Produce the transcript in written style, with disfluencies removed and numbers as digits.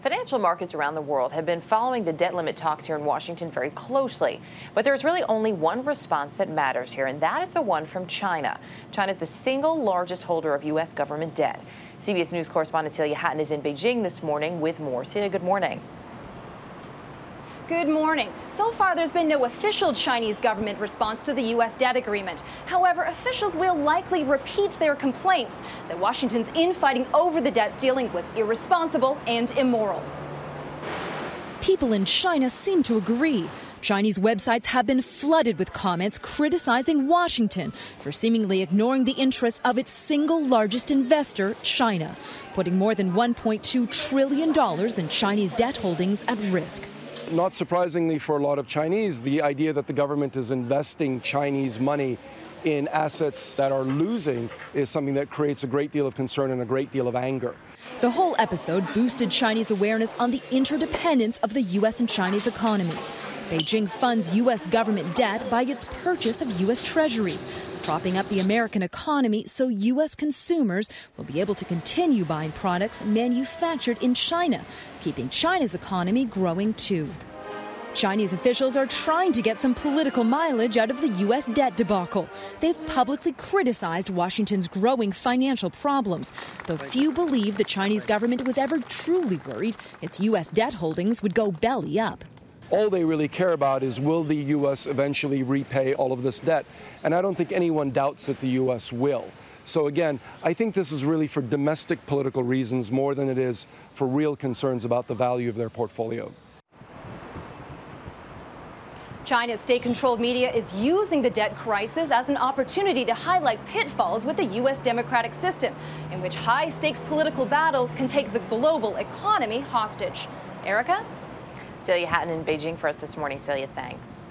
Financial markets around the world have been following the debt limit talks here in Washington very closely. But there's really only one response that matters here, and that is the one from China. China is the single largest holder of U.S. government debt. CBS News correspondent Celia Hatton is in Beijing this morning with more. Celia, good morning. Good morning. So far, there's been no official Chinese government response to the U.S. debt agreement. However, officials will likely repeat their complaints that Washington's infighting over the debt ceiling was irresponsible and immoral. People in China seem to agree. Chinese websites have been flooded with comments criticizing Washington for seemingly ignoring the interests of its single largest investor, China, putting more than $1.2 trillion in Chinese debt holdings at risk. Not surprisingly for a lot of Chinese, the idea that the government is investing Chinese money in assets that are losing is something that creates a great deal of concern and a great deal of anger. The whole episode boosted Chinese awareness on the interdependence of the U.S. and Chinese economies. Beijing funds U.S. government debt by its purchase of U.S. treasuries, propping up the American economy so U.S. consumers will be able to continue buying products manufactured in China, keeping China's economy growing too. Chinese officials are trying to get some political mileage out of the U.S. debt debacle. They've publicly criticized Washington's growing financial problems, though few believe the Chinese government was ever truly worried its U.S. debt holdings would go belly up. All they really care about is, will the U.S. eventually repay all of this debt? And I don't think anyone doubts that the U.S. will. So again, I think this is really for domestic political reasons more than it is for real concerns about the value of their portfolio. China's state-controlled media is using the debt crisis as an opportunity to highlight pitfalls with the U.S. democratic system, in which high-stakes political battles can take the global economy hostage. Erica? Celia Hatton in Beijing for us this morning. Celia, thanks.